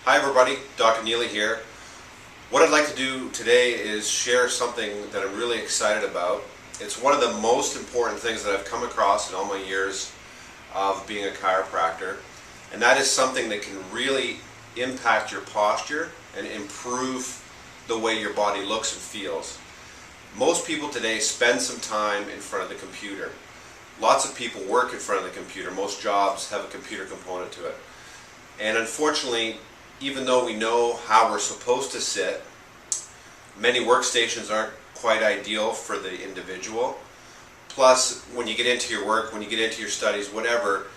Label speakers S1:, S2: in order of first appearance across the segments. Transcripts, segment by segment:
S1: Hi everybody, Dr. Neely here. What I'd like to do today is share something that I'm really excited about. It's one of the most important things that I've come across in all my years of being a chiropractor, and that is something that can really impact your posture and improve the way your body looks and feels. Most people today spend some time in front of the computer. Lots of people work in front of the computer. Most jobs have a computer component to it. And unfortunately, even though we know how we're supposed to sit, many workstations aren't quite ideal for the individual. Plus, when you get into your work, when you get into your studies, whatever,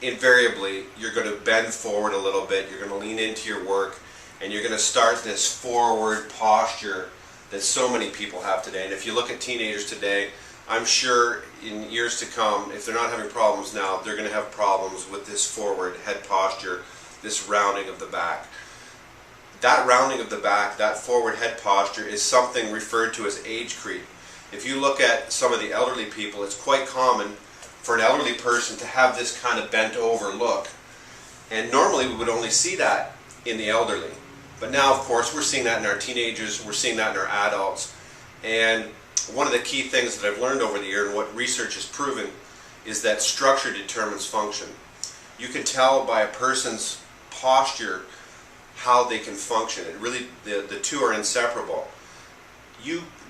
S1: invariably you're going to bend forward a little bit, you're going to lean into your work, and you're going to start this forward posture that so many people have today. And if you look at teenagers today, I'm sure in years to come, if they're not having problems now, they're going to have problems with this forward head posture, this rounding of the back. That rounding of the back, that forward head posture, is something referred to as age creep. If you look at some of the elderly people, it's quite common for an elderly person to have this kind of bent over look. And normally we would only see that in the elderly. But now, of course, we're seeing that in our teenagers, we're seeing that in our adults. And one of the key things that I've learned over the year and what research has proven is that structure determines function. You can tell by a person's posture how they can function. It really, the two are inseparable.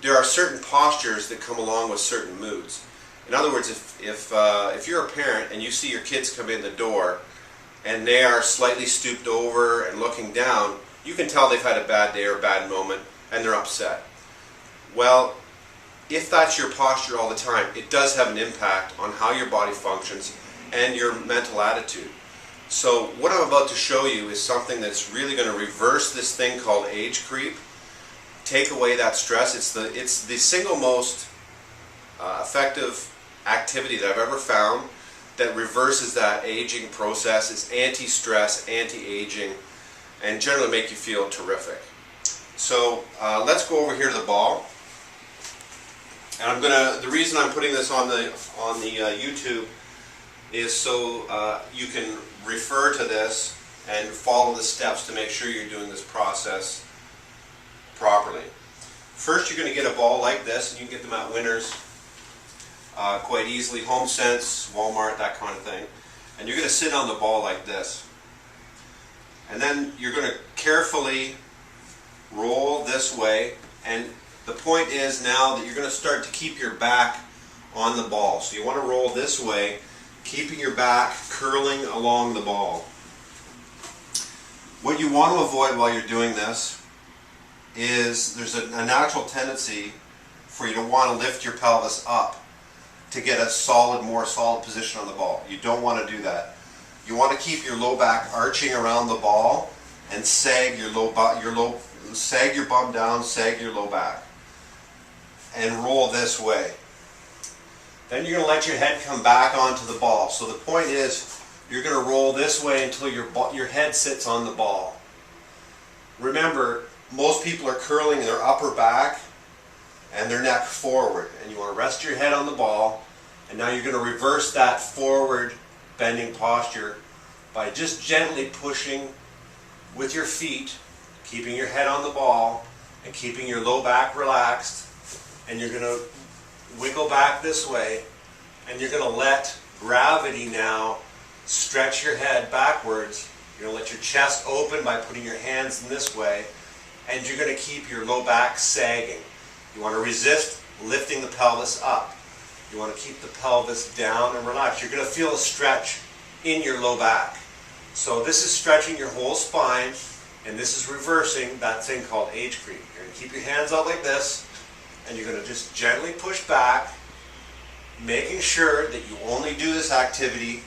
S1: There are certain postures that come along with certain moods. In other words, if you're a parent and you see your kids come in the door and they are slightly stooped over and looking down, you can tell they've had a bad day or a bad moment and they're upset. Well, if that's your posture all the time, it does have an impact on how your body functions and your mental attitude. So what I'm about to show you is something that's really going to reverse this thing called age creep, take away that stress. It's the single most effective activity that I've ever found that reverses that aging process. It's anti-stress, anti-aging, and generally make you feel terrific. So let's go over here to the ball. And the reason I'm putting this on the YouTube is so you can refer to this and follow the steps to make sure you're doing this process properly. First, you're going to get a ball like this, and you can get them at Winners quite easily, HomeSense, Walmart, that kind of thing. And you're going to sit on the ball like this. And then you're going to carefully roll this way, and the point is now that you're going to start to keep your back on the ball. So you want to roll this way, keeping your back curling along the ball. What you want to avoid while you're doing this is there's a natural tendency for you to want to lift your pelvis up to get a more solid position on the ball. You don't want to do that. You want to keep your low back arching around the ball and sag your sag your bum down, sag your low back, and roll this way. Then you're going to let your head come back onto the ball. So the point is, you're going to roll this way until your head sits on the ball. Remember, most people are curling their upper back and their neck forward. And you want to rest your head on the ball. And now you're going to reverse that forward bending posture by just gently pushing with your feet, keeping your head on the ball and keeping your low back relaxed. And you're going to wiggle back this way, and you're going to let gravity now stretch your head backwards. You're going to let your chest open by putting your hands in this way, and you're going to keep your low back sagging. You want to resist lifting the pelvis up. You want to keep the pelvis down and relaxed. You're going to feel a stretch in your low back. So this is stretching your whole spine, and this is reversing that thing called age creep. You're going to keep your hands out like this, and you're going to just gently push back, making sure that you only do this activity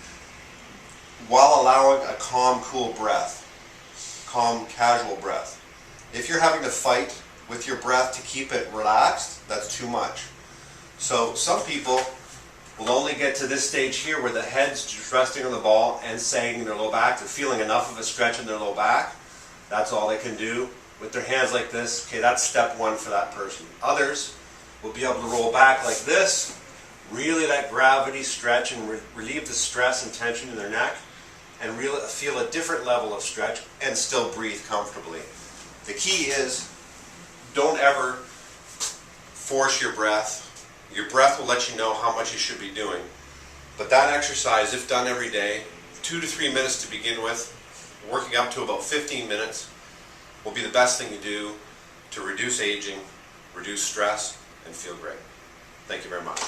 S1: while allowing a calm, cool breath, calm, casual breath. If you're having to fight with your breath to keep it relaxed, that's too much. So some people will only get to this stage here where the head's just resting on the ball and sagging their low back. They're feeling enough of a stretch in their low back. That's all they can do with their hands like this. Okay, that's step one for that person. Others will be able to roll back like this, really let gravity stretch and relieve the stress and tension in their neck, and really feel a different level of stretch and still breathe comfortably. The key is, don't ever force your breath. Your breath will let you know how much you should be doing. But that exercise, if done every day, 2 to 3 minutes to begin with, working up to about 15 minutes, will be the best thing to do to reduce aging, reduce stress, and feel great. Thank you very much.